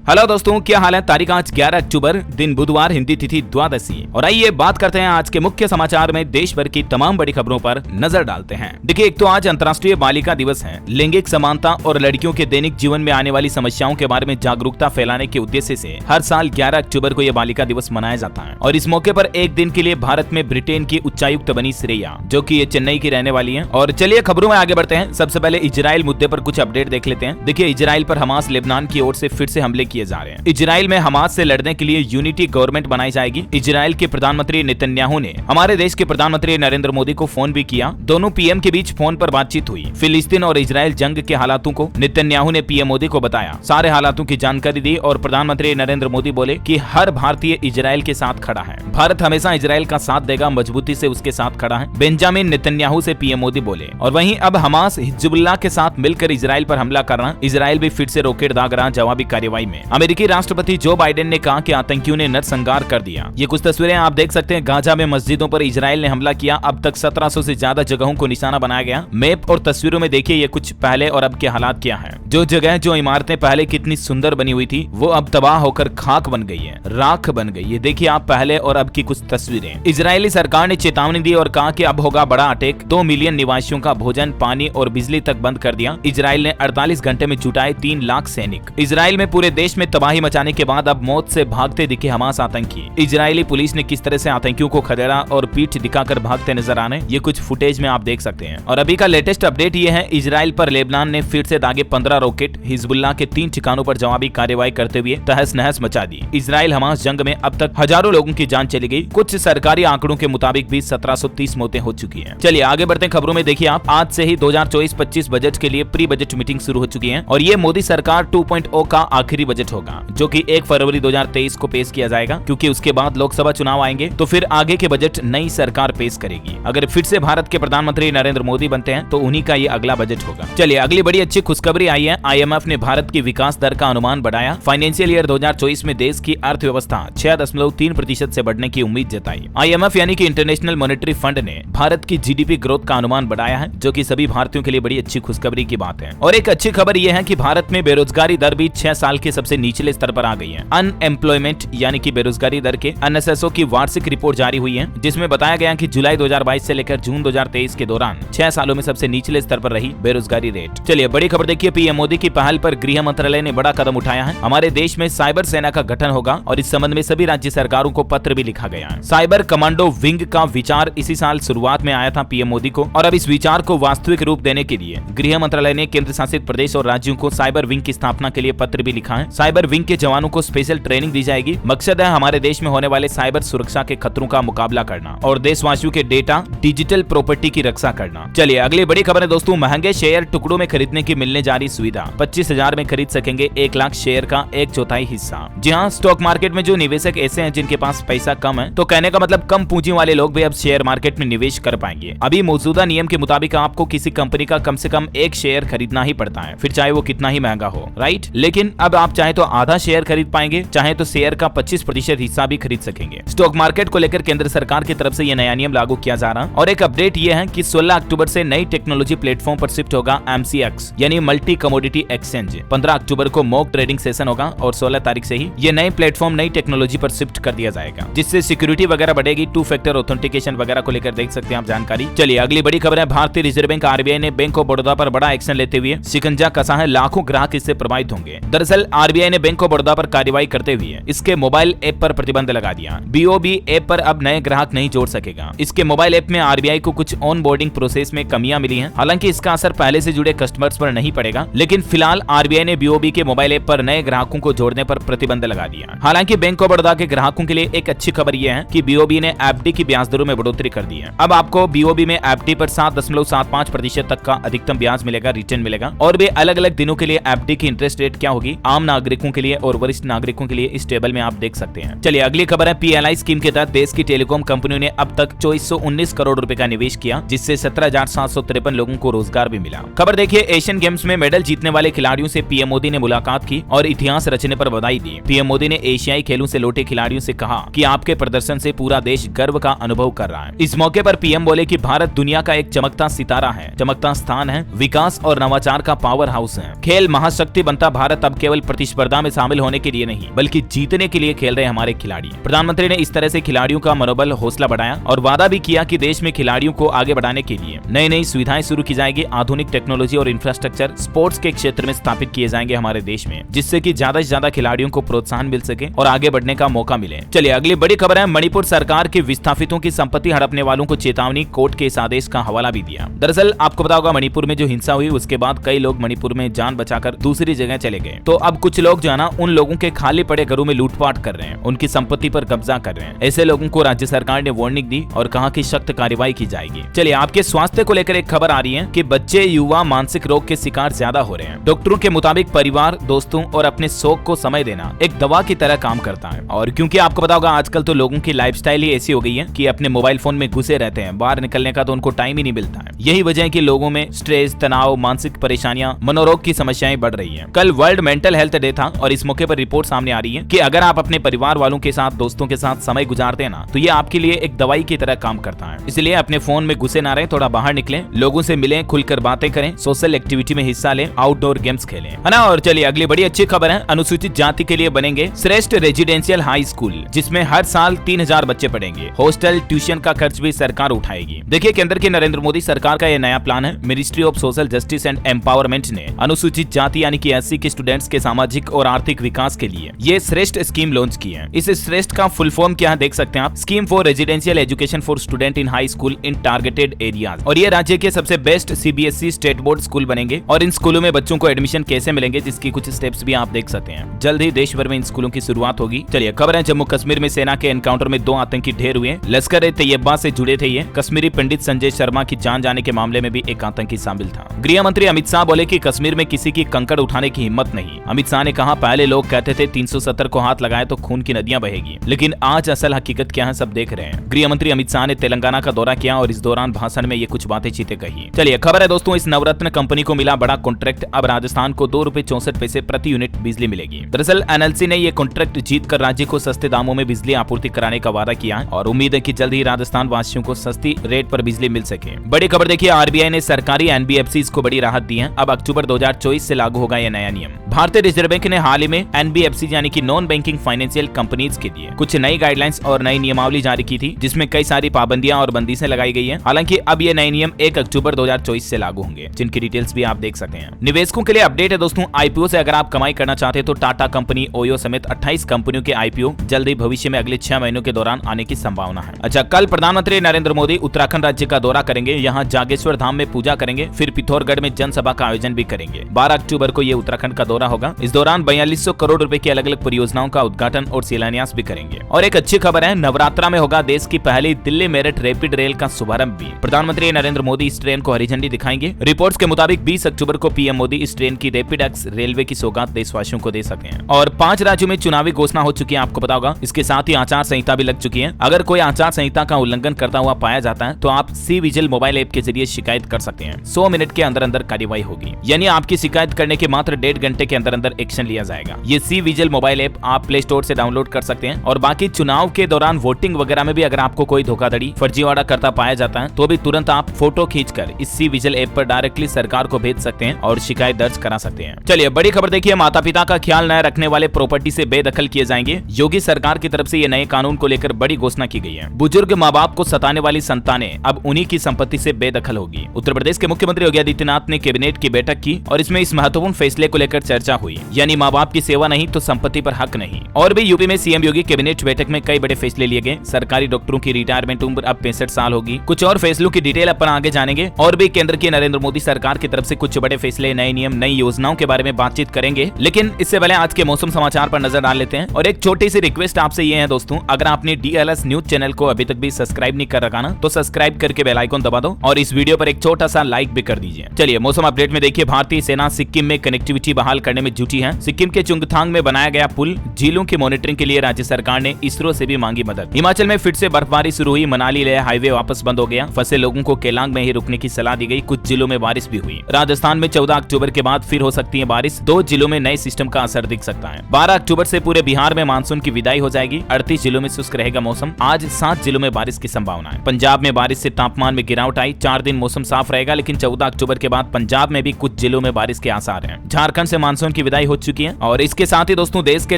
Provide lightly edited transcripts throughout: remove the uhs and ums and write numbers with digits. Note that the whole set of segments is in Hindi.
हेलो दोस्तों, क्या हाल है। तारीख आज 11 अक्टूबर, दिन बुधवार, हिंदी तिथि द्वादशी। और आइए बात करते हैं आज के मुख्य समाचार में देश भर की तमाम बड़ी खबरों पर नजर डालते हैं। देखिए, एक तो आज अंतर्राष्ट्रीय बालिका दिवस है। लैंगिक समानता और लड़कियों के दैनिक जीवन में आने वाली समस्याओं के बारे में जागरूकता फैलाने के उद्देश्य से हर साल 11 अक्टूबर को यह बालिका दिवस मनाया जाता है। और इस मौके पर एक दिन के लिए भारत में ब्रिटेन की उच्चायुक्त बनी श्रेया, जो की ये चेन्नई की रहने वाली है। और चलिए खबरों में आगे बढ़ते हैं। सबसे पहले इजराइल मुद्दे पर कुछ अपडेट देख लेते हैं। देखिए, इजराइल पर हमास लेबनान की ओर से फिर से हमले किए जा रहे हैं। इजराइल में हमास से लड़ने के लिए यूनिटी गवर्नमेंट बनाई जाएगी। इजराइल के प्रधानमंत्री नेतन्याहू ने हमारे देश के प्रधानमंत्री नरेंद्र मोदी को फोन भी किया। दोनों पीएम के बीच फोन पर बातचीत हुई। फिलिस्तीन और इजराइल जंग के हालातों को नेतन्याहू ने पीएम मोदी को बताया, सारे हालातों की जानकारी दी और प्रधानमंत्री नरेंद्र मोदी बोले कि हर भारतीय इजराइल के साथ खड़ा है। भारत हमेशा इजराइल का साथ देगा, मजबूती से उसके साथ खड़ा है, बेंजामिन नेतन्याहू से पीएम मोदी बोले। और वहीं अब हमास हिजबुल्लाह के साथ मिलकर इजराइल पर हमला कर रहा। इजराइल भी फिर से रॉकेट दाग रहा जवाबी कार्रवाई में। अमेरिकी राष्ट्रपति जो बाइडेन ने कहा कि आतंकियों ने नरसंहार कर दिया। ये कुछ तस्वीरें आप देख सकते हैं। गाजा में मस्जिदों पर इजराइल ने हमला किया। अब तक 1700 से ज्यादा जगहों को निशाना बनाया गया। मैप और तस्वीरों में देखिए ये कुछ पहले और अब के हालात क्या हैं। जो जगह, जो इमारतें पहले कितनी सुंदर बनी हुई थी, वो अब तबाह होकर खाक बन गई है, राख बन गई। ये देखिए आप पहले और अब की कुछ तस्वीरें। इजरायली सरकार ने चेतावनी दी और कहा कि अब होगा बड़ा अटैक। 2 मिलियन निवासियों का भोजन, पानी और बिजली तक बंद कर दिया। इजराइल ने 48 घंटे में जुटाए 3 लाख सैनिक। इजराइल में पूरे देश में तबाही मचाने के बाद अब मौत से भागते दिखे हमास आतंकी। इजरायली पुलिस ने किस तरह से आतंकियों को खदेड़ा और पीठ दिखाकर भागते नजर आने, ये कुछ फुटेज में आप देख सकते हैं। और अभी का लेटेस्ट अपडेट ये है, इजराइल पर लेबनान ने फिर से दागे 15 रॉकेट। हिजबुल्लाह के 3 ठिकानों पर जवाबी कार्रवाई करते हुए तहस नहस मचा दी। इजराइल हमास जंग में अब तक हजारों लोगों की जान चली गई। कुछ सरकारी आंकड़ों के मुताबिक भी 1730 मौतें हो चुकी हैं। चलिए आगे बढ़ते हैं खबरों में। देखिए आप, आज से ही 2024-25 बजट के लिए प्री बजट मीटिंग शुरू हो चुकी है। और ये मोदी सरकार 2.0 का आखिरी बजट होगा, जो कि 1 फरवरी 2023 को पेश किया जाएगा, क्योंकि उसके बाद लोकसभा चुनाव आएंगे। तो फिर आगे के बजट नई सरकार पेश करेगी। अगर फिर से भारत के प्रधानमंत्री नरेंद्र मोदी बनते हैं तो उन्हीं का ये अगला बजट होगा। चलिए अगली बड़ी अच्छी खुशखबरी आई है। IMF ने भारत की विकास दर का अनुमान बढ़ाया। फाइनेंशियल ईयर 2024 में देश की अर्थव्यवस्था 6.3% से बढ़ने की उम्मीद जताई। IMF यानी कि इंटरनेशनल मॉनेटरी फंड ने भारत की GDP ग्रोथ का अनुमान बढ़ाया है, जो कि सभी भारतीयों के लिए बड़ी अच्छी खुशखबरी की बात है। और एक अच्छी खबर यह है कि भारत में बेरोजगारी दर भी 6 साल के सबसे निचले स्तर पर आ गई है। अनएम्प्लॉयमेंट यानी कि बेरोजगारी दर के NSSO की वार्षिक रिपोर्ट जारी हुई है, जिसमें बताया गया कि जुलाई 2022 से लेकर जून 2023 के दौरान 6 सालों में सबसे निचले स्तर पर रही बेरोजगारी रेट। चलिए बड़ी खबर देखिए, पीएम मोदी की पहल पर गृह मंत्रालय ने बड़ा कदम उठाया है। हमारे देश में साइबर सेना का गठन होगा और इस संबंध में सभी राज्य सरकारों को पत्र भी लिखा गया है। साइबर कमांडो विंग का विचार इसी साल शुरुआत में आया था पीएम मोदी को, और अब इस विचार को वास्तविक रूप देने के लिए गृह मंत्रालय ने केंद्र शासित प्रदेश और राज्यों को साइबर विंग की स्थापना के लिए पत्र भी लिखा है। साइबर विंग के जवानों को स्पेशल ट्रेनिंग दी जाएगी। मकसद है हमारे देश में होने वाले साइबर सुरक्षा के खतरों का मुकाबला करना और देशवासियों के डेटा, डिजिटल प्रॉपर्टी की रक्षा करना। चलिए अगली बड़ी खबर है दोस्तों, महंगे शेयर टुकड़ों में खरीदने की मिलने जा रही सुविधा। 25,000 में खरीद सकेंगे 1 लाख शेयर का 1/4 हिस्सा। जी हाँ, स्टॉक मार्केट में जो निवेशक ऐसे हैं जिनके पास पैसा कम है, तो कहने का मतलब कम पूंजी वाले लोग भी अब शेयर मार्केट में निवेश कर पाएंगे। अभी मौजूदा नियम के मुताबिक आपको किसी कंपनी का कम से कम 1 शेयर खरीदना ही पड़ता है, फिर चाहे वो कितना ही महंगा हो, राइट। लेकिन अब आप चाहे तो आधा शेयर खरीद पाएंगे, चाहे तो शेयर का 25% हिस्सा भी खरीद सकेंगे। स्टॉक मार्केट को लेकर केंद्र सरकार की तरफ से यह नया नियम लागू किया जा रहा है। और एक अपडेट यह है कि 16 अक्टूबर से नई टेक्नोलॉजी प्लेटफॉर्म पर शिफ्ट होगा MCX यानी मल्टी कमोडिटी एक्सचेंज। 15 अक्टूबर को मॉक ट्रेडिंग सेशन होगा और 16 तारीख से ही ये नए प्लेटफॉर्म नई टेक्नोलॉजी पर शिफ्ट कर दिया जाएगा, जिससे सिक्योरिटी वगैरह बढ़ेगी। 2 फैक्टर ऑथेंटिकेशन वगैरह को लेकर देख सकते हैं आप जानकारी। चलिए अगली बड़ी खबर है, भारतीय रिजर्व बैंक RBI ने बैंक ऑफ बड़ौदा पर बड़ा एक्शन लेते हुए शिकंजा कसा है। लाखों ग्राहक इससे प्रभावित होंगे। दरअसल RBI ने बैंक ऑफ बड़ौदा पर कार्रवाई करते हुए इसके मोबाइल ऐप पर प्रतिबंध लगा दिया। BOB ऐप पर अब नए ग्राहक नहीं जोड़ सकेगा। इसके मोबाइल ऐप में RBI को कुछ ऑन बोर्डिंग प्रोसेस में कमियां मिली हैं। हालांकि इसका असर पहले से जुड़े कस्टमर्स पर नहीं पड़ेगा, लेकिन फिलहाल RBI ने BOB के मोबाइल ऐप पर नए ग्राहकों को जोड़ने पर प्रतिबंध लगा दिया। हालांकि बैंक ऑफ बड़ौदा के ग्राहकों के लिए एक अच्छी खबर यह है कि BOB ने FD की ब्याज दरों में बढ़ोतरी कर दी है। अब आपको BOB में FD पर 7.75% तक का अधिकतम ब्याज मिलेगा, रिटर्न मिलेगा। और भी अलग अलग दिनों के लिए FD की इंटरेस्ट रेट क्या होगी, आम नागरिकों के लिए और वरिष्ठ नागरिकों के लिए इस टेबल में आप देख सकते हैं। चलिए अगली खबर है, PLI स्कीम के तहत देश की टेलीकॉम कंपनियों ने अब तक 2419 करोड़ रुपए का निवेश किया, जिससे 17,753 लोगों को रोजगार भी मिला। खबर देखिए, एशियन गेम्स में मेडल जीतने वाले खिलाड़ियों से पीएम मोदी ने मुलाकात की और इतिहास रचने पर बधाई दी। पीएम मोदी ने एशियाई खेलों से लौटे खिलाड़ियों से कहा कि आपके प्रदर्शन से पूरा देश गर्व का अनुभव कर रहा है। इस मौके पर पीएम बोले कि भारत दुनिया का एक चमकता सितारा है, चमकता स्थान है, विकास और नवाचार का पावर हाउस है। खेल महाशक्ति बनता भारत अब केवल प्रतिस्पर्धा में शामिल होने के लिए नहीं बल्कि जीतने के लिए खेल रहे हमारे खिलाड़ी। प्रधानमंत्री ने इस तरह से खिलाड़ियों का मनोबल हौसला बढ़ाया और वादा भी किया कि देश में खिलाड़ियों को आगे बढ़ाने के लिए नई नई सुविधाएं शुरू की जाएगी। आधुनिक टेक्नोलॉजी और इंफ्रास्ट्रक्चर स्पोर्ट्स के क्षेत्र में स्थापित किए जाएंगे हमारे देश में, जिससे कि ज्यादा से ज्यादा खिलाड़ियों को प्रोत्साहन मिल सके और आगे बढ़ने का मौका मिले। चलिए अगली बड़ी खबर है, मणिपुर सरकार के विस्थापितों की संपत्ति हड़पने वालों को चेतावनी, कोर्ट के इस आदेश का हवाला भी दिया। दरअसल आपको पता होगा मणिपुर में जो हिंसा हुई उसके बाद कई लोग मणिपुर में जान बचाकर दूसरी जगह चले गए। तो अब कुछ लोग जो है ना उन लोगों के खाली पड़े घरों में लूटपाट कर रहे हैं, उनकी संपत्ति पर कब्जा कर रहे हैं। ऐसे लोगों को राज्य सरकार ने वार्निंग दी और कहा कि सख्त कार्रवाई की जाएगी। चलिए आपके स्वास्थ्य को लेकर एक खबर आ रही है कि बच्चे युवा मानसिक रोग के शिकार ज्यादा हो रहे हैं। डॉक्टरों के मुताबिक परिवार, दोस्तों और अपने शौक को समय देना एक दवा की तरह काम करता है। और क्योंकि आपको पता होगा आजकल तो लोगों की लाइफस्टाइल ही ऐसी हो गई है कि अपने मोबाइल फोन में घुसे रहते हैं, बाहर निकलने का तो उनको टाइम ही नहीं मिलता है। यही वजह है कि लोगों में स्ट्रेस, तनाव, मानसिक परेशानियां, मनोरोग की समस्याएं बढ़ रही हैं। कल वर्ल्ड मेंटल हेल्थ डे था और इस मौके पर रिपोर्ट सामने आ रही है कि अगर आप अपने परिवार वालों के साथ, दोस्तों के साथ समय गुजारते हैं ना तो ये आपके लिए एक दवाई की तरह काम करता है। इसलिए अपने फोन में घुसे ना रहे, थोड़ा बाहर निकलें, लोगों से मिलें, खुलकर बातें करें, सोशल एक्टिविटी में हिस्सा लें, आउटडोर गेम्स खेलें, है ना। और चलिए अगली बड़ी अच्छी खबर है, अनुसूचित जाति के लिए बनेंगे श्रेष्ठ रेजिडेंशियल हाई स्कूल, जिसमें हर साल 3000 बच्चे पढ़ेंगे। हॉस्टल, ट्यूशन का खर्च भी सरकार उठाएगी। देखिए केंद्र की नरेंद्र मोदी सरकार का यह नया प्लान है। Ministry of social justice and empowerment ने अनुसूचित जाति यानी कि एससी के स्टूडेंट्स के सामाजिक और आर्थिक विकास के लिए ये श्रेष्ठ स्कीम लॉन्च की है। इस श्रेष्ठ का फुल फॉर्म क्या है देख सकते हैं आप, scheme for residential education for student in high school in targeted areas. और ये राज्य के सबसे best CBSE state board school बनेंगे। और इन स्कूलों में बच्चों को एडमिशन कैसे मिलेंगे जिसकी कुछ स्टेप्स भी आप देख सकते हैं। जल्द ही देश भर में इन स्कूलों की शुरुआत होगी। चलिए खबर है, जम्मू कश्मीर में सेना के एनकाउंटर में 2 आतंकी ढेर हुए। लश्कर ए तैयबा से जुड़े थे ये। कश्मीरी पंडित संजय शर्मा की जान जाने के मामले में भी एक आतंकी शामिल था। गृह मंत्री अमित शाह बोले कि कश्मीर में किसी की कंकड़ उठाने की हिम्मत नहीं। अमित शाह ने कहा पहले लोग कहते थे 370 को हाथ लगाए तो खून की नदियां बहेगी, लेकिन आज असल हकीकत क्या है सब देख रहे हैं। गृह मंत्री अमित शाह ने तेलंगाना का दौरा किया और इस दौरान भाषण में ये कुछ बातें चीतें कही। चलिए खबर है दोस्तों, इस नवरत्न कंपनी को मिला बड़ा कॉन्ट्रैक्ट। अब राजस्थान को 2 रुपए 64 पैसे प्रति यूनिट बिजली मिलेगी। दरअसल एनएलसी ने ये कॉन्ट्रैक्ट जीतकर राज्य को सस्ते दामों में बिजली आपूर्ति कराने का वादा किया है और उम्मीद है कि जल्द ही राजस्थान वासियों को सस्ती रेट पर बिजली मिल सके। बड़ी खबर देखिए, आरबीआई ने सरकारी एनबीएफसीज को बड़ी राहत दी है। अब अक्टूबर 2024 से लागू होगा यह नया नियम। भारतीय रिजर्व बैंक ने हाल ही में एनबीएफसी यानी कि नॉन बैंकिंग फाइनेंशियल कंपनीज के लिए कुछ नई गाइडलाइंस और नई नियमावली जारी की थी, जिसमें कई सारी पाबंदियां और बंदिशें लगाई गई है। हालांकि अब ये नए नियम 1 अक्टूबर 2024 से लागू होंगे, जिनकी डिटेल्स भी आप देख सकते हैं। निवेशकों के लिए अपडेट है दोस्तों, आईपीओ से अगर आप कमाई करना चाहते हैं तो टाटा कंपनी, ओयो समेत 28 कंपनियों के आईपीओ जल्द ही भविष्य में अगले 6 महीनों के दौरान आने की संभावना है। अच्छा, कल प्रधानमंत्री नरेंद्र मोदी उत्तराखंड राज्य का दौरा करेंगे। यहाँ जागेश्वर धाम में पूजा करेंगे, फिर पिथौरगढ़ में जनसभा का आयोजन भी करेंगे। 12 अक्टूबर को ये उत्तराखंड का दौरा होगा। इस दौरान 4200 करोड़ रुपए की अलग अलग परियोजनाओं का उद्घाटन और शिलान्यास भी करेंगे। और एक अच्छी खबर है, नवरात्रा में होगा देश की पहली दिल्ली मेरठ रैपिड रेल का शुभारंभ भी। प्रधानमंत्री नरेंद्र मोदी इस ट्रेन को हरी झंडी दिखाएंगे। रिपोर्ट्स के मुताबिक 20 अक्टूबर को पीएम मोदी इस ट्रेन की रैपिड एक्स रेलवे की सौगात देशवासियों को दे सकते हैं। और 5 राज्यों में चुनावी घोषणा हो चुकी है, आपको पता होगा। इसके साथ ही आचार संहिता भी लग चुकी है। अगर कोई आचार संहिता का उल्लंघन करता हुआ पाया जाता है तो आप सी विजिल मोबाइल ऐप के जरिए शिकायत कर सकते हैं। 100 मिनट के अंदर अंदर कार्यवाही होगी, यानी आपकी शिकायत करने के मात्र 1.5 घंटे के अंदर अंदर एक्शन लिया जाएगा। ये सी विजिल मोबाइल ऐप आप प्ले स्टोर से डाउनलोड कर सकते हैं। और बाकी चुनाव के दौरान वोटिंग वगैरह में भी अगर आपको कोई धोखाधड़ी, फर्जीवाड़ा करता पाया जाता है तो भी तुरंत आप फोटो खींचकर इस सी विजिल ऐप पर डायरेक्टली सरकार को भेज सकते हैं और शिकायत दर्ज करा सकते हैं। चलिए बड़ी खबर देखिए, माता पिता का ख्याल न रखने वाले प्रॉपर्टी से बेदखल किए जाएंगे। योगी सरकार की तरफ से ये नए कानून को लेकर बड़ी घोषणा की गई है। बुजुर्ग माँ बाप को सताने वाली संतानें अब उन्हीं की संपत्ति से बेदखल होगी। उत्तर प्रदेश के मुख्यमंत्री योगी आदित्यनाथ ने कैबिनेट की बैठक की और इसमें इस महत्वपूर्ण फैसले को लेकर चर्चा हुई, यानी माँ बाप की सेवा नहीं तो संपत्ति पर हक नहीं। और भी यूपी में सीएम योगी कैबिनेट बैठक में कई बड़े फैसले लिए गए। सरकारी डॉक्टरों की रिटायरमेंट उम्र अब 65 साल होगी। कुछ और फैसलों की डिटेल अपन आगे जानेंगे। और भी केंद्र की नरेंद्र मोदी सरकार की तरफ से कुछ बड़े फैसले, नए नियम, नई योजनाओं के बारे में बातचीत करेंगे। लेकिन इससे पहले आज के मौसम समाचार पर नजर डाल लेते हैं। और एक छोटी सी रिक्वेस्ट आपसे ये है दोस्तों, अगर आपने डीएलएस न्यूज चैनल को अभी तक भी सब्सक्राइब नहीं कर रखा ना तो सब्सक्राइब करके बेल आइकन दबा दो और इस वीडियो पर एक छोटा सा लाइक भी कर दीजिए। चलिए मौसम अपडेट में देखिए, भारतीय सेना सिक्किम में कनेक्टिविटी बहाल करने में जुटी है। सिक्किम के चुंगथांग में बनाया गया पुल, झीलों की मॉनिटरिंग के लिए राज्य सरकार ने इसरो से भी मांगी मदद। हिमाचल में फिर से बर्फबारी शुरू हुई, मनाली लेह हाईवे वापस बंद हो गया। फंसे लोगों को केलांग में ही रुकने की सलाह दी गई। कुछ जिलों में बारिश भी हुई। राजस्थान में 14 अक्टूबर के बाद फिर हो सकती है बारिश। 2 जिलों में नए सिस्टम का असर दिख सकता है। 12 अक्टूबर से पूरे बिहार में मानसून की विदाई हो जाएगी। 38 जिलों में शुष्क रहेगा मौसम। आज 7 जिलों में बारिश की संभावना है। पंजाब में बारिश से तापमान में गिरावट आई। 4 दिन मौसम साफ रहेगा, लेकिन 14 अक्टूबर के बाद पंजाब में भी कुछ जिलों में बारिश के आसार हैं। झारखंड से मानसून मानसून की विदाई हो चुकी है और इसके साथ ही दोस्तों देश के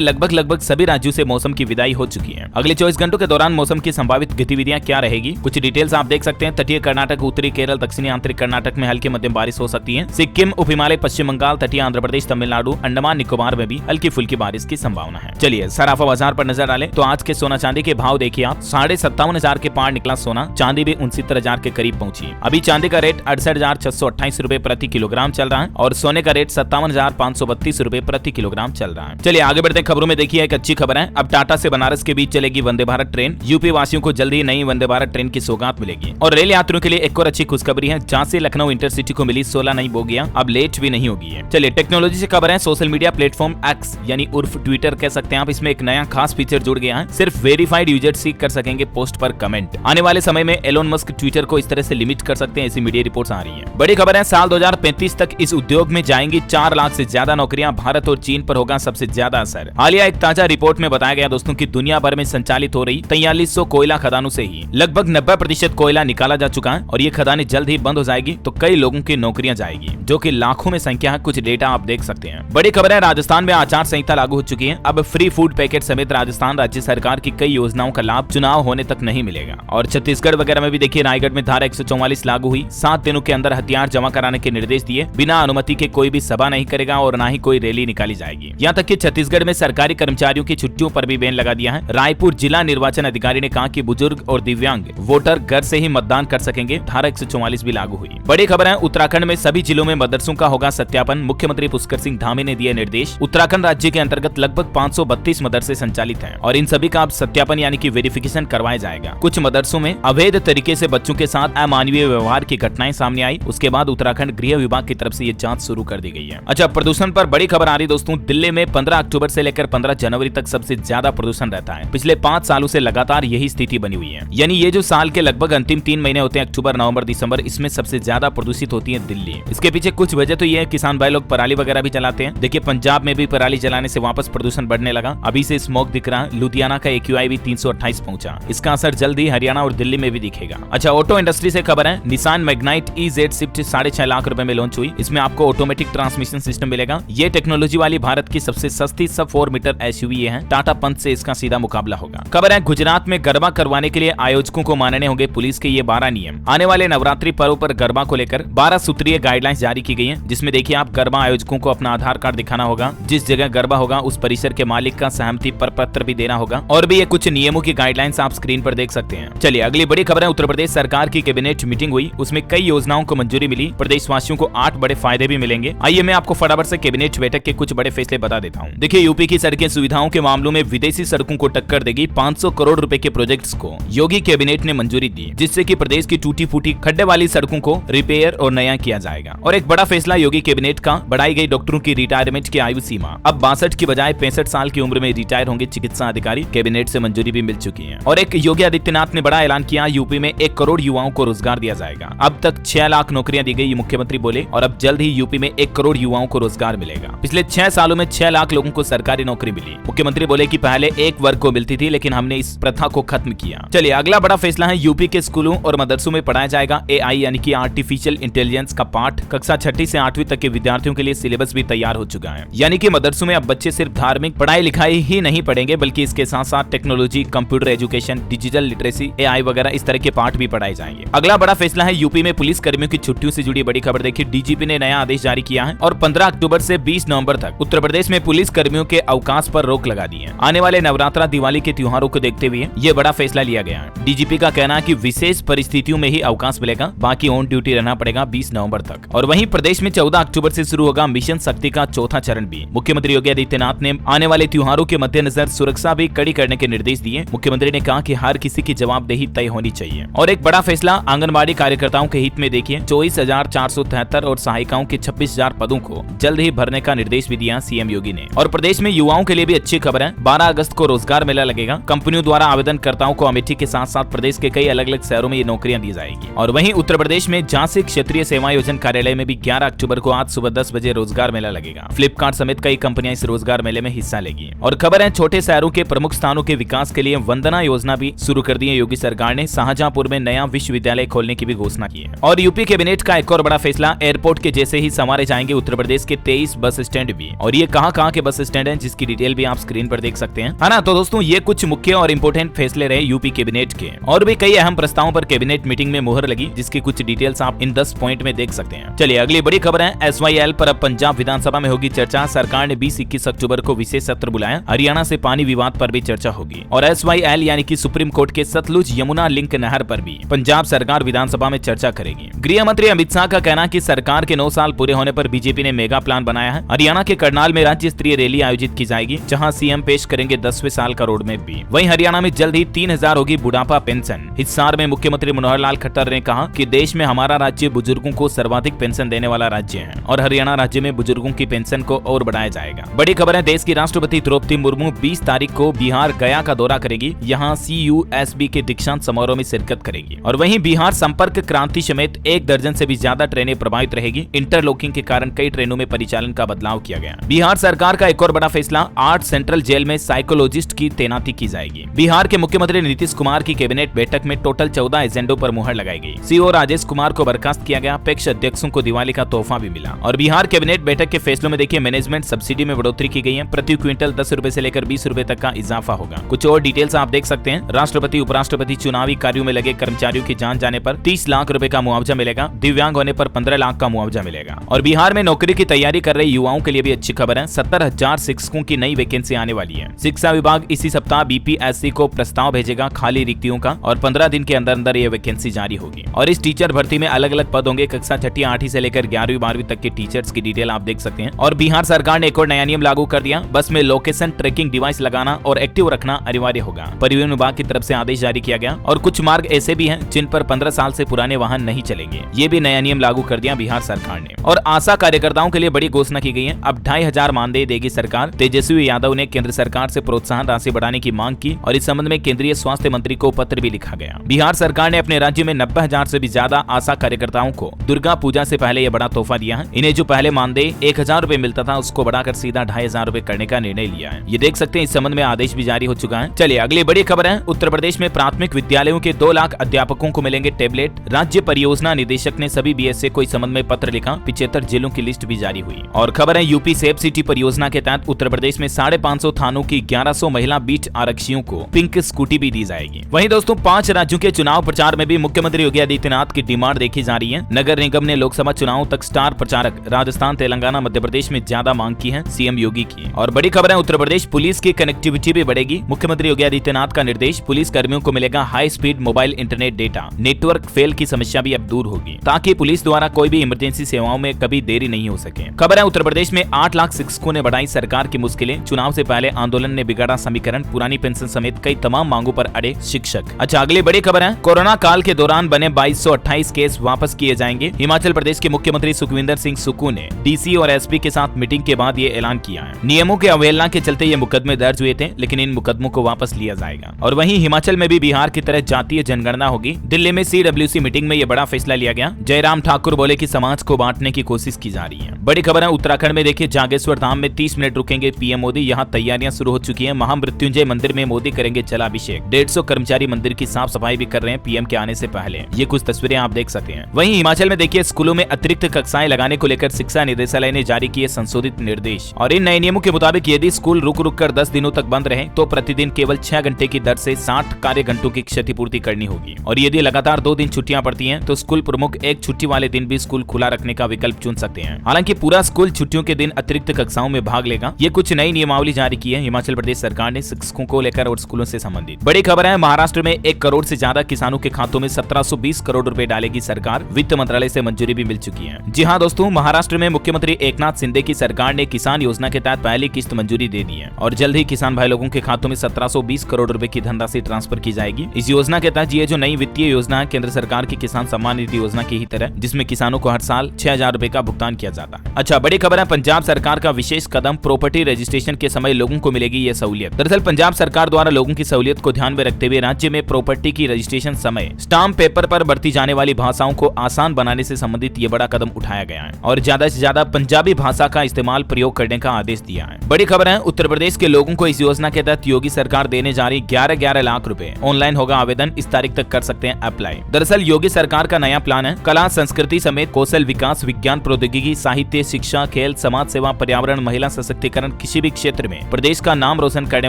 लगभग सभी राज्यों से मौसम की विदाई हो चुकी है। अगले 24 घंटों के दौरान मौसम की संभावित गतिविधियां क्या रहेगी, कुछ डिटेल्स आप देख सकते हैं। तटीय कर्नाटक, उत्तरी केरल, दक्षिणी आंतरिक कर्नाटक में हल्की मध्यम बारिश हो सकती है। सिक्किम, उप हिमालय, पश्चिम बंगाल, तटीय आंध्र प्रदेश, तमिलनाडु, अंडमान निकोबार में भी हल्की फुल्की बारिश की संभावना है। चलिए सराफा बाजार पर नजर डालें तो आज के सोना चांदी के भाव देखिए आप। 57,500 के पार निकला सोना, चांदी भी 69,000 के करीब पहुंची। अभी चांदी का रेट 68,628 रुपए प्रति किलोग्राम चल रहा है और सोने का रेट 57,532 रुपए प्रति किलोग्राम चल रहा है। चलिए आगे बढ़ते हैं खबरों में। देखिए एक अच्छी खबर है, अब टाटा से बनारस के बीच चलेगी वंदे भारत ट्रेन। यूपी वासियों को जल्द ही नई वंदे भारत ट्रेन की सौगात मिलेगी। और रेल यात्रियों के लिए एक और अच्छी खुशखबरी है, जहां से लखनऊ इंटरसिटी को मिली 16 नई बोगियां अब लेट भी नहीं होगी है। चलिए टेक्नोलॉजी से खबर है, सोशल मीडिया प्लेटफॉर्म एक्स यानी उर्फ ट्विटर कह सकते हैं आप, इसमें एक नया खास फीचर जुड़ गया है। सिर्फ वेरीफाइड यूजर्स ही कर सकेंगे पोस्ट पर कमेंट। आने वाले समय में एलोन मस्क ट्विटर को इस तरह से लिमिट कर सकते हैं, ऐसी मीडिया रिपोर्ट्स आ रही है। बड़ी खबर है, साल 2035 तक इस उद्योग में जाएंगी 4 लाख से ज्यादा नौकरियां। भारत और चीन पर होगा सबसे ज्यादा असर। हालिया एक ताजा रिपोर्ट में बताया गया दोस्तों कि दुनिया भर में संचालित हो रही 4300 कोयला खदानों से ही लगभग 90% कोयला निकाला जा चुका है और ये खदानें जल्द ही बंद हो जाएगी तो कई लोगों की नौकरियां जाएगी, जो कि लाखों में संख्या है। कुछ डेटा आप देख सकते हैं। बड़ी खबर है, राजस्थान में आचार संहिता लागू हो चुकी है। अब फ्री फूड पैकेट समेत राजस्थान राज्य सरकार की कई योजनाओं का लाभ चुनाव होने तक नहीं मिलेगा। और छत्तीसगढ़ वगैरह में भी देखिए, रायगढ़ में धारा 144 लागू हुई। 7 दिनों के अंदर हथियार जमा कराने के निर्देश दिए। बिना अनुमति के कोई भी सभा नहीं करेगा और न ही कोई रैली निकाली जाएगी। यहाँ तक कि छत्तीसगढ़ में सरकारी कर्मचारियों की छुट्टियों पर भी बैन लगा दिया है। रायपुर जिला निर्वाचन अधिकारी ने कहा कि बुजुर्ग और दिव्यांग वोटर घर से ही मतदान कर सकेंगे। धारा 144 भी लागू हुई। बड़ी खबर है, उत्तराखंड में सभी जिलों में मदरसों का होगा सत्यापन। मुख्यमंत्री पुष्कर सिंह धामी ने दिए निर्देश। उत्तराखंड राज्य के अंतर्गत लगभग 532 मदरसे संचालित हैं और इन सभी का अब सत्यापन यानी कि वेरिफिकेशन करवाया जाएगा। कुछ मदरसों में अवैध तरीके से बच्चों के साथ अमानवीय व्यवहार की घटनाएं सामने आई। उसके बाद उत्तराखंड गृह विभाग की तरफ से ये जांच शुरू कर दी गई है। अच्छा, प्रदूषण पर बड़ी खबर आ रही दोस्तों। दिल्ली में 15 अक्टूबर से लेकर 15 जनवरी तक सबसे ज्यादा प्रदूषण रहता है। पिछले 5 सालों से लगातार यही स्थिति बनी हुई है। यानी ये जो साल के लगभग अंतिम 3 महीने होते हैं, अक्टूबर, नवंबर, दिसंबर, इसमें सबसे ज्यादा प्रदूषित होती है दिल्ली। इसके पीछे कुछ वजह तो ये है, किसान भाई लोग पराली वगैरह भी जलाते हैं। देखिए पंजाब में भी पराली जलाने से वापस प्रदूषण बढ़ने लगा। अभी से स्मोक दिख रहा है। लुधियाना का AQI भी 328 पहुंचा। इसका असर जल्द ही हरियाणा और दिल्ली में भी दिखेगा। अच्छा, ऑटो इंडस्ट्री से खबर है, Nissan Magnite EZ Swift 6.5 lakh रुपए में लॉन्च हुई। इसमें आपको ऑटोमेटिक ट्रांसमिशन सिस्टम मिलेगा। ये टेक्नोलॉजी वाली भारत की सबसे सस्ती सब 4 मीटर SUV है। टाटा पंच से इसका सीधा मुकाबला होगा। खबर है, गुजरात में गरबा करवाने के लिए आयोजकों को मानने होंगे पुलिस के ये 12 नियम। आने वाले नवरात्रि पर्व पर गरबा को लेकर 12 सूत्रीय गाइडलाइंस जारी की गई है, जिसमें देखिए आप गरबा आयोजकों को अपना आधार कार्ड दिखाना होगा। जिस जगह गरबा होगा उस परिसर के मालिक का सहमति पत्र भी देना होगा। और भी ये कुछ नियमों की गाइडलाइंस आप स्क्रीन पर देख सकते हैं। चलिए अगली बड़ी खबर है, उत्तर प्रदेश सरकार की कैबिनेट मीटिंग हुई। उसमें कई योजनाओं को मंजूरी मिली। प्रदेश वासियों को 8 बड़े फायदे भी मिलेंगे। आइए मैं आपको फटाफट से कैबिनेट बैठक के कुछ बड़े फैसले बता देता हूँ। देखिए यूपी की सड़कें सुविधाओं के मामलों में विदेशी सड़कों को टक्कर देगी। 500 करोड़ रुपए के प्रोजेक्ट्स को योगी कैबिनेट ने मंजूरी दी, जिससे कि प्रदेश की टूटी फूटी खड्डे वाली सड़कों को रिपेयर और नया किया जाएगा। और एक बड़ा फैसला योगी कैबिनेट का, बढ़ाई गई डॉक्टरों की रिटायरमेंट की आयु सीमा। अब 62 की बजाय 65 साल की उम्र में रिटायर होंगे चिकित्सा अधिकारी। कैबिनेट से मंजूरी भी मिल चुकी है। और एक योगी आदित्यनाथ ने बड़ा ऐलान किया, यूपी में 1 करोड़ युवाओं को रोजगार दिया जाएगा। अब तक 6 लाख नौकरियां दी गई, मुख्यमंत्री बोले। और अब जल्द ही यूपी में 1 करोड़ युवाओं को रोजगार मिलेगा। पिछले 6 सालों में 6 लाख लोगों को सरकारी नौकरी मिली। मुख्यमंत्री बोले कि पहले एक वर्ग को मिलती थी, लेकिन हमने इस प्रथा को खत्म किया। चलिए अगला बड़ा फैसला है, यूपी के स्कूलों और मदरसों में पढ़ाया जाएगा AI यानी कि आर्टिफिशियल इंटेलिजेंस का पाठ। कक्षा 6ठी से 8वीं तक के विद्यार्थियों के लिए सिलेबस भी तैयार हो चुका है। यानी कि मदरसों में अब बच्चे सिर्फ धार्मिक पढ़ाई लिखाई ही नहीं पढ़ेंगे, बल्कि इसके साथ साथ technology, computer education, digital literacy, AI वगैरह इस तरह के पाठ भी पढ़ाए जाएंगे। अगला बड़ा फैसला है, यूपी में पुलिस कर्मियों की छुट्टियों से जुड़ी बड़ी खबर। देखिए DGP ने नया आदेश जारी किया है और 15 अक्टूबर से 20 नवंबर तक उत्तर प्रदेश में पुलिस कर्मियों के अवकाश पर रोक लगा दी है। आने वाले नवरात्रा, दिवाली के त्योहारों को देखते हुए ये बड़ा फैसला लिया गया है। DGP का कहना है कि विशेष परिस्थितियों में ही अवकाश मिलेगा, बाकी ऑन ड्यूटी रहना पड़ेगा 20 नवंबर तक। और वहीं प्रदेश में 14 अक्टूबर से शुरू होगा मिशन शक्ति का 4था चरण भी। मुख्यमंत्री योगी आदित्यनाथ ने आने वाले त्योहारों के मद्देनजर सुरक्षा भी कड़ी करने के निर्देश दिए। मुख्यमंत्री ने कहा कि हर किसी की जवाबदेही तय होनी चाहिए। और एक बड़ा फैसला, आंगनबाड़ी कार्यकर्ताओं के हित में देखिए 24,473 और सहायिकाओं के 26,000 पदों को जल्द ही भरने का निर्देश भी दिया CM योगी ने। और प्रदेश में युवाओं के लिए भी अच्छी खबर है, 12 अगस्त को रोजगार मेला लगेगा। कंपनियों द्वारा आवेदनकर्ताओं को अमेठी के साथ साथ प्रदेश के कई अलग अलग शहरों में ये नौकरियां दी जाएगी। और वहीं उत्तर प्रदेश में झांसी क्षेत्रीय सेवा योजना कार्यालय में भी 11 अक्टूबर को आज सुबह 10 बजे रोजगार मेला लगेगा। फ्लिपकार्ट समेत कई कंपनियां इस रोजगार मेले में हिस्सा लेगी। और खबर है, छोटे शहरों के प्रमुख स्थानों के विकास के लिए वंदना योजना भी शुरू कर दी है योगी सरकार ने। शाहजहांपुर में नया विश्वविद्यालय खोलने की भी घोषणा की है। और यूपी कैबिनेट का एक और बड़ा फैसला, एयरपोर्ट के जैसे ही संवारे जाएंगे उत्तर प्रदेश के 20 बस स्टैंड भी। और ये कहाँ के बस स्टैंड हैं जिसकी डिटेल भी आप स्क्रीन पर देख सकते हैं, है ना। तो दोस्तों ये कुछ मुख्य और इम्पोर्टेंट फैसले रहे यूपी कैबिनेट के। और भी कई अहम प्रस्तावों पर कैबिनेट मीटिंग में मुहर लगी, जिसकी कुछ डिटेल्स आप इन 10 पॉइंट में देख सकते हैं। चलिए अगली बड़ी खबर है, SYL पर अब पंजाब विधानसभा में होगी चर्चा। सरकार ने 20-21 अक्टूबर को विशेष सत्र बुलाया। हरियाणा से पानी विवाद पर भी चर्चा होगी और SYL यानी कि सुप्रीम कोर्ट के सतलुज यमुना लिंक नहर पर भी पंजाब सरकार विधानसभा में चर्चा करेगी। गृह मंत्री अमित शाह का कहना कि सरकार के 9 साल पूरे होने पर बीजेपी ने मेगा प्लान बनाया है। हरियाणा के करनाल में राज्य स्तरीय रैली आयोजित की जाएगी, जहां सीएम पेश करेंगे 10वें साल का रोड मैप भी। वहीं हरियाणा में जल्द ही 3000 होगी बुढ़ापा पेंशन। हिसार में मुख्यमंत्री मनोहर लाल खट्टर ने कहा कि देश में हमारा राज्य बुजुर्गों को सर्वाधिक पेंशन देने वाला राज्य है और हरियाणा राज्य में बुजुर्गों की पेंशन को और बढ़ाया जाएगा। बड़ी खबर है, देश की राष्ट्रपति द्रौपदी मुर्मू 20 तारीख को बिहार गया का दौरा करेगी। यहाँ CUSB के दीक्षांत समारोह में शिरकत करेगी। और वहीं बिहार संपर्क क्रांति समेत 1 दर्जन से भी ज्यादा ट्रेनें प्रभावित रहेगी। इंटरलॉकिंग के कारण कई ट्रेनों में परिचालन का बदलाव किया गया। बिहार सरकार का एक और बड़ा फैसला, 8 सेंट्रल जेल में साइकोलॉजिस्ट की तैनाती की जाएगी। बिहार के मुख्यमंत्री नीतीश कुमार की कैबिनेट बैठक में टोटल 14 एजेंडों पर मुहर लगाई गई। CO राजेश कुमार को बर्खास्त किया गया। अपेक्ष अध्यक्षों को दिवाली का तोहफा भी मिला। और बिहार कैबिनेट बैठक के फैसलों में देखिए, मैनेजमेंट सब्सिडी में बढ़ोतरी की गई है। प्रति क्विंटल 10 रुपए से लेकर 20 रुपए तक का इजाफा होगा। कुछ और डिटेल्स आप देख सकते हैं। राष्ट्रपति उपराष्ट्रपति चुनावी कार्यों में लगे कर्मचारियों की जान जाने पर 30 लाख रुपए का मुआवजा मिलेगा। दिव्यांग होने पर 15 लाख का मुआवजा मिलेगा। और बिहार में नौकरी की तैयारी कर रहे युवाओं के लिए भी अच्छी खबर है। 70,000 शिक्षकों की नई वैकेंसी आने वाली है। शिक्षा विभाग इसी सप्ताह BPSC को प्रस्ताव भेजेगा खाली रिक्तियों का और 15 दिन के अंदर अंदर ये वैकेंसी जारी होगी। और इस टीचर भर्ती में अलग अलग पद होंगे। कक्षा 6ठी 8वीं से लेकर 11वीं 12वीं तक के टीचर्स की डिटेल आप देख सकते हैं। और बिहार सरकार ने एक और नया नियम लागू कर दिया, बस में लोकेशन ट्रैकिंग डिवाइस लगाना और एक्टिव रखना अनिवार्य होगा। परिवहन विभाग की तरफ से आदेश जारी किया गया। और कुछ मार्ग ऐसे भी हैं जिन पर 15 साल से पुराने वाहन नहीं चलेंगे। ये भी नया नियम लागू कर दिया बिहार सरकार ने। और आशा कार्यकर्ताओं के लिए बड़ी घोषणा की गई है, अब 2500 मानदेय देगी सरकार। तेजस्वी यादव ने केंद्र सरकार से प्रोत्साहन राशि बढ़ाने की मांग की और इस संबंध में केंद्रीय स्वास्थ्य मंत्री को पत्र भी लिखा गया। बिहार सरकार ने अपने राज्य में 90,000 से भी ज्यादा आशा कार्यकर्ताओं को दुर्गा पूजा से पहले यह बड़ा तोहफा दिया है। इन्हें जो पहले मानदेय 1000 रुपए मिलता था उसको बढ़ाकर सीधा 2500 रुपए करने का निर्णय लिया है। ये देख सकते हैं, इस संबंध में आदेश भी जारी हो चुका है। चलिए अगली बड़ी खबर है, उत्तर प्रदेश में प्राथमिक विद्यालयों के 2 लाख अध्यापकों को मिलेंगे टेबलेट। राज्य परियोजना निदेशक ने सभी BSA को इस संबंध में पत्र लिखा। 75 जिलों की लिस्ट भी जारी हुई। और खबर है, यूपी सेफ सिटी परियोजना के तहत उत्तर प्रदेश में 550 थानों की 1100 महिला बीट आरक्षियों को पिंक स्कूटी भी दी जाएगी। वहीं दोस्तों 5 राज्यों के चुनाव प्रचार में भी मुख्यमंत्री योगी आदित्यनाथ की डिमांड देखी जा रही है। नगर निगम ने लोकसभा चुनाव तक स्टार प्रचारक राजस्थान, तेलंगाना, मध्य प्रदेश में ज्यादा मांग की है CM योगी की। और बड़ी खबर है, उत्तर प्रदेश पुलिस की कनेक्टिविटी भी बढ़ेगी। मुख्यमंत्री योगी आदित्यनाथ का निर्देश, पुलिस कर्मियों को मिलेगा high speed mobile internet data. Network fail की समस्या भी अब दूर होगी ताकि पुलिस द्वारा कोई भी इमरजेंसी सेवाओं में कभी देरी नहीं हो सके। खबर है, उत्तर प्रदेश में 8 लाख शिक्षकों ने बढ़ाई सरकार की मुश्किलें। चुनाव से पहले आंदोलन ने बिगाड़ा समीकरण, पुरानी पेंशन समेत कई तमाम मांगों पर अड़े शिक्षक। अच्छा अगली बड़ी खबर है, कोरोना काल के दौरान बने 2228 केस वापस किए जाएंगे। हिमाचल प्रदेश के मुख्यमंत्री सुखविंदर सिंह सुक्खू ने DC और SP के साथ मीटिंग के बाद ये ऐलान किया है। नियमों के अवहेलना के चलते ये मुकदमे दर्ज हुए थे, लेकिन इन मुकदमों को वापस लिया जाएगा। और वहीं हिमाचल में भी बिहार की तरह जातीय जनगणना होगी। दिल्ली में CWC मीटिंग में ये बड़ा फैसला लिया गया। जयराम ठाकुर बोले कि समाज को बांटने की कोशिश की जा रही है। बड़ी खबर है, उत्तराखंड में देखिए, जागेश्वर धाम में 30 मिनट रुकेंगे PM मोदी। यहाँ तैयारियां शुरू हो चुकी है। महामृत्युंजय मंदिर में मोदी करेंगे जलाभिषेक। 150 कर्मचारी मंदिर की साफ सफाई भी कर रहे हैं PM के आने से पहले। ये कुछ तस्वीरें आप देख सकते हैं। वहीं हिमाचल में देखिए, स्कूलों में अतिरिक्त कक्षाएं लगाने को लेकर शिक्षा निदेशालय ने जारी किए संशोधित निर्देश। और इन नए नियमों के मुताबिक यदि स्कूल रुक रुक कर 10 दिनों तक बंद रहे तो प्रतिदिन केवल 6 घंटे की दर से 60 कार्य घंटों की क्षतिपूर्ति करनी होगी। और यदि लगातार 2 दिन छुट्टियां पड़ती हैं तो स्कूल प्रमुख एक छुट्टी वाले दिन भी स्कूल खुला रखने का विकल्प चुन सकते हैं। हालांकि पूरा स्कूल छुट्टियों के दिन अतिरिक्त कक्षाओं में भाग लेगा। ये कुछ नई नियमावली जारी की है हिमाचल प्रदेश सरकार ने शिक्षकों को लेकर और स्कूलों से संबंधित। बड़ी खबर है, महाराष्ट्र में 1 करोड़ से ज्यादा किसानों के खातों में 1720 करोड़ रुपए डालेगी सरकार। वित्त मंत्रालय से मंजूरी भी मिल चुकी है। जी हाँ दोस्तों, महाराष्ट्र में मुख्यमंत्री एकनाथ शिंदे की सरकार ने किसान योजना के तहत पहली किस्त मंजूरी दे दी है और जल्द ही किसान भाई लोगों के खातों में 1720 करोड़ रुपए की धनराशि ट्रांसफर की जाएगी। इस योजना के तहत ये जो नई वित्तीय योजना है केंद्र सरकार की किसान सम्मान निधि योजना की ही तरह, जिसमें किसानों को हर साल 6000 रुपए का भुगतान किया जाता है। अच्छा बड़ी खबर है, पंजाब सरकार का विशेष कदम, प्रॉपर्टी रजिस्ट्रेशन के समय लोगों को मिलेगी ये सहूलियत। दरअसल पंजाब सरकार द्वारा लोगों की सहूलियत को ध्यान में रखते हुए राज्य में प्रॉपर्टी की रजिस्ट्रेशन समय स्टाम्प पेपर पर बरती जाने वाली भाषाओं को आसान बनाने से संबंधित ये बड़ा कदम उठाया गया है और ज्यादा से ज्यादा पंजाबी भाषा का इस्तेमाल प्रयोग करने का आदेश दिया है। बड़ी खबर है, उत्तर प्रदेश के लोगों को इस योजना के तहत योगी सरकार देने जा रही 11 लाख रुपए। ऑनलाइन होगा आवेदन, इस तारीख तक कर सकते हैं अप्लाई। दरअसल योगी सरकार का नया प्लान है, कला संस्कृति समेत कौशल विकास, विज्ञान प्रौद्योगिकी, साहित्य, शिक्षा शिक्षा, खेल, समाज सेवा, पर्यावरण, महिला सशक्तिकरण, किसी भी क्षेत्र में प्रदेश का नाम रोशन करने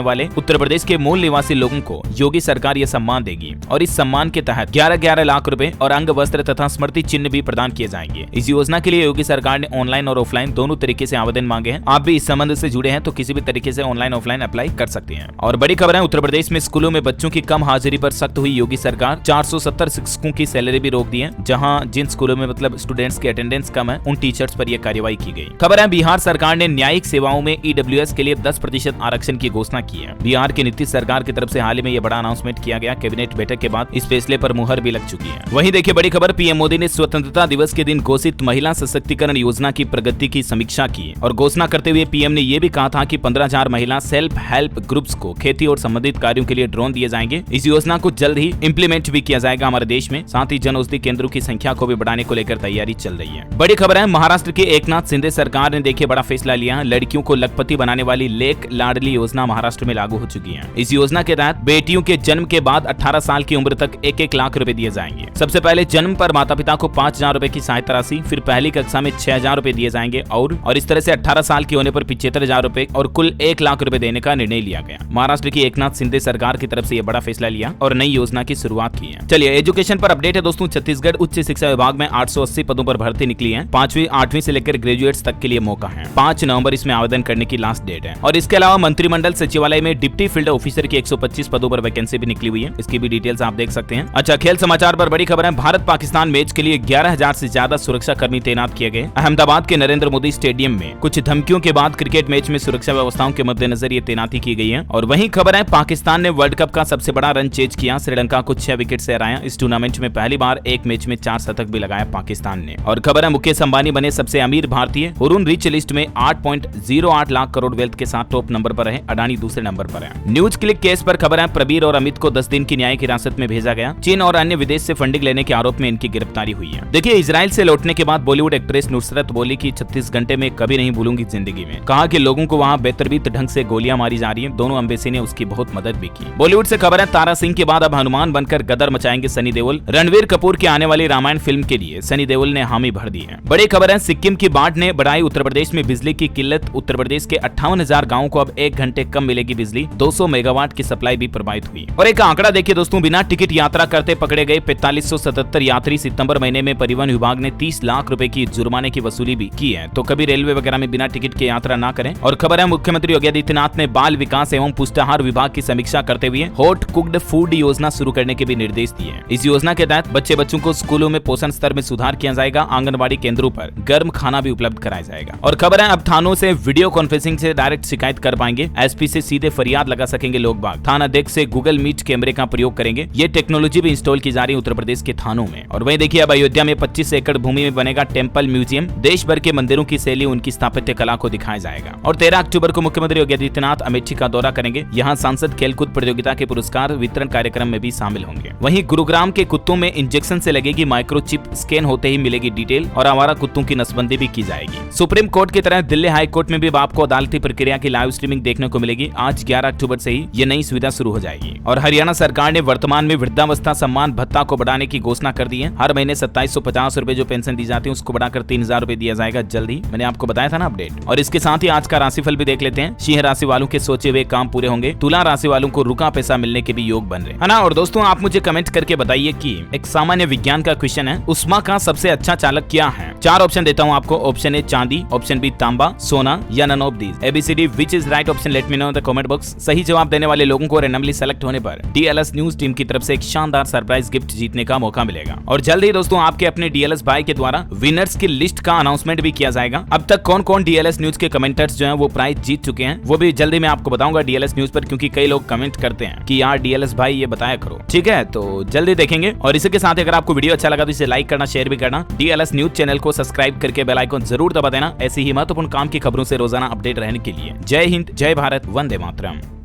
वाले उत्तर प्रदेश के मूल निवासी लोगों को योगी सरकार ये सम्मान देगी और इस सम्मान के तहत 11-11 लाख रुपए और अंग वस्त्र तथा स्मृति चिन्ह भी प्रदान किए जाएंगे। इस योजना के लिए योगी सरकार ने ऑनलाइन और ऑफलाइन दोनों तरीके से आवेदन मांगे हैं। आप भी इस संबंध से जुड़े हैं तो किसी भी तरीके से ऑनलाइन ऑफलाइन अप्लाई कर सकते हैं। और बड़ी खबर है, उत्तर प्रदेश में स्कूलों में बच्चों की कम हाजिरी पर सख्त हुई योगी सरकार। 470 शिक्षकों की सैलरी भी रोक दी है। जहां जिन स्कूलों में मतलब स्टूडेंट्स की अटेंडेंस कम है उन टीचर्स पर यह कार्रवाई की गई। खबर है, बिहार सरकार ने न्यायिक सेवाओं में ईडब्ल्यूएस के लिए 10% आरक्षण की घोषणा की है। बिहार की नीतीश सरकार की तरफ से हाल ही में यह बड़ा अनाउंसमेंट किया गया। कैबिनेट बैठक के बाद इस फैसले पर मुहर भी लग चुकी है। वहीं देखिए बड़ी खबर, पीएम मोदी ने स्वतंत्रता दिवस के दिन घोषित महिला सशक्तिकरण योजना की प्रगति की समीक्षा की और घोषणा करते हुए पीएम ने यह भी कहा था कि 15,000 महिला सेल्फ हेल्प ग्रुप्स को खेती और संबंधित कार्यों के लिए ड्रोन दिए जाएंगे। इस योजना को जल्द ही इंप्लीमेंट भी किया जाएगा हमारे देश में। साथ ही जन औषधि केंद्रों की संख्या को भी बढ़ाने को लेकर तैयारी चल रही है। बड़ी खबर है, महाराष्ट्र के एकनाथ शिंदे सरकार ने देखिए बड़ा फैसला लिया। लड़कियों को लखपति बनाने वाली लेक लाडली योजना महाराष्ट्र में लागू हो चुकी है। इस योजना के तहत बेटियों के जन्म के बाद 18 साल की उम्र तक 1-1 लाख रुपए दिए जाएंगे। सबसे पहले जन्म पर माता पिता को 5,000 रुपए की सहायता राशि, फिर पहली कक्षा में 6,000 रुपए दिए जाएंगे और इस तरह से 18 साल के होने पर 75,000 रुपए और कुल 1 लाख रुपए देने का निर्णय लिया गया। महाराष्ट्र की एकनाथ शिंदे सरकार की तरफ से यह बड़ा फैसला लिया और नई योजना की शुरुआत की है। चलिए एजुकेशन पर अपडेट है दोस्तों। छत्तीसगढ़ उच्च शिक्षा विभाग में 880 पदों पर भर्ती निकली है। 5वीं 8वीं से लेकर ग्रेजुएट्स तक के लिए मौका है। 5 नवंबर इसमें आवेदन करने की लास्ट डेट है। और इसके अलावा मंत्रिमंडल सचिवालय में डिप्टी फील्ड ऑफिसर की 125 पदों पर वैकेंसी भी निकली हुई है। इसकी भी डिटेल्स आप देख सकते हैं। अच्छा, खेल समाचार पर बड़ी खबर है, भारत पाकिस्तान मैच के लिए 11,000 से ज्यादा सुरक्षा कर्मी तैनात किए गए। अहमदाबाद के नरेंद्र मोदी स्टेडियम में कुछ धमकियों के बाद क्रिकेट मैच में सुरक्षा व्यवस्थाओं के मद्देनजर ये तैनाती की गई है। और वहीं खबर है, पाकिस्तान ने वर्ल्ड कप का सबसे बड़ा रन चेज किया। श्रीलंका को 6 विकेट से हराया। इस टूर्नामेंट में पहली बार एक मैच में 4 शतक भी लगाया पाकिस्तान ने। और खबर है, मुकेश अंबानी बने सबसे अमीर भारतीय। हुरून रिच लिस्ट में 8.08 लाख करोड़ वेल्थ के साथ टॉप नंबर पर है। अडानी दूसरे नंबर पर है। न्यूज क्लिक केस पर खबर है, प्रबीर और अमित को 10 दिन की न्यायिक हिरासत में भेजा गया। चीन और अन्य विदेश से फंडिंग लेने के आरोप में इनकी गिरफ्तारी हुई है। देखिए, इजराइल से लौटने के बाद बॉलीवुड एक्ट्रेस नुसरत बोली कि 36 घंटे में कभी नहीं भूलूंगी जिंदगी में। कहा कि लोगों को वहां बेतरतीब ढंग से गोलियां मारी जा रही है। दोनों एम्बेसी ने उसकी बहुत मदद भी की। बॉलीवुड से खबर है, तारा सिंह के बाद अब हनुमान बनकर गदर मचाएंगे सनी देओल। रणवीर कपूर की आने वाली रामायण फिल्म के लिए सनी देओल ने हामी भर दी है। बड़ी खबर है, सिक्किम की बाढ़ ने बढ़ाई उत्तर प्रदेश में बिजली की किल्लत। उत्तर प्रदेश के 58,000 गाँव को अब 1 घंटे कम मिलेगी बिजली। 200 मेगावाट की सप्लाई भी प्रभावित हुई। और एक आंकड़ा देखिए दोस्तों, बिना टिकट यात्रा करते पकड़े गए 4577 यात्री। सितंबर महीने में परिवहन विभाग ने 30 लाख रुपए की जुर्माने की वसूली भी की है। तो कभी रेलवे वगैरह में बिना टिकट के यात्रा ना करें। और खबर है, मुख्यमंत्री योगी आदित्यनाथ ने बाल विकास एवं पुष्टाहार विभाग की समीक्षा करते हुए हॉट कुक्ड फूड योजना शुरू करने के भी निर्देश दिए हैं। इस योजना के तहत बच्चों को स्कूलों में पोषण स्तर में सुधार किया जाएगा। आंगनबाड़ी केंद्रों पर गर्म खाना भी उपलब्ध कराया जाएगा। और खबर है, अब थानों से वीडियो कॉन्फ्रेंसिंग से डायरेक्ट शिकायत कर पाएंगे। एसपी से सीधे फरियाद लगा सकेंगे लोग बाग। थाना अध्यक्ष से गूगल मीट कैमरे का प्रयोग करेंगे। ये टेक्नोलॉजी भी इंस्टॉल की जा रही है उत्तर प्रदेश के थानों में। और वहीं देखिए, अब अयोध्या में 25 एकड़ भूमि में बनेगा टेम्पल म्यूजियम। देश भर के मंदिरों की शैली, उनकी स्थापत्य कला को दिखाया जाएगा। और 13 अक्टूबर को मुख्यमंत्री योगी आदित्यनाथ अमेठी का दौरा करेंगे। यहाँ सांसद खेलकूद प्रतियोगिता के पुरस्कार वितरण कार्यक्रम में भी शामिल होंगे। वहीं गुरुग्राम के कुत्तों में इंजेक्शन से लगेगी माइक्रोचिप। स्कैन होते ही मिलेगी डिटेल। और आवारा कुत्तों की नसबंदी भी की जाएगी। सुप्रीम कोर्ट की तरह दिल्ली हाई कोर्ट में भी आपको अदालती प्रक्रिया की लाइव स्ट्रीमिंग देखने को मिलेगी। आज 11 अक्टूबर से ही ये नई सुविधा शुरू हो जाएगी। और हरियाणा सरकार ने वर्तमान में वृद्धावस्था सम्मान भत्ता को बढ़ाने की घोषणा कर दी है। हर महीने 2750 रुपए जो पेंशन दी जाती है उसको बढ़ाकर 3000 रुपए दिया जाएगा जल्द ही। मैंने आपको बताया था ना अपडेट। और इसके साथ ही आज का राशिफल भी देख लेते हैं। सिंह राशि वालों के सोचे हुए काम पूरे होंगे। तुला राशि वालों को रुका पैसा मिलने के भी योग बन रहे हैं, है ना। और दोस्तों, आप मुझे कमेंट करके बताइए कि एक सामान्य विज्ञान का क्वेश्चन है, उष्मा का सबसे अच्छा चालक क्या है। 4 ऑप्शन देता हूँ आपको। ऑप्शन ए चांदी, ऑप्शन बी तांबा, सोना या none of these. ABCD which is right option, let me know in the comment box. सही जवाब देने वाले लोगों को रैंडमली सेलेक्ट होने पर DLS न्यूज टीम की तरफ से एक शानदार सरप्राइज गिफ्ट जीतने का मौका मिलेगा। और जल्द ही दोस्तों, आपके अपने DLS भाई के द्वारा विनर्स की लिस्ट का अनाउंसमेंट भी किया जाएगा। अब तक कौन कौन DLS न्यूज के कमेंटर्स जो हैं वो प्राइज जीत चुके हैं, वो भी जल्दी मैं आपको बताऊंगा DLS न्यूज पर, क्योंकि कई लोग कमेंट करते हैं कि यार DLS भाई ये बताया करो। ठीक है, तो जल्दी देखेंगे। और इसी के साथ अगर आपको वीडियो अच्छा लगा तो इसे लाइक करना, शेयर भी करना। DLS न्यूज चैनल को सब्सक्राइब करके बेल आइकन जरूर दबा देना, ऐसी ही महत्वपूर्ण काम की खबरों से रोजाना अपडेट रहने के लिए। जय हिंद, जय भारत, वंदे मातरम।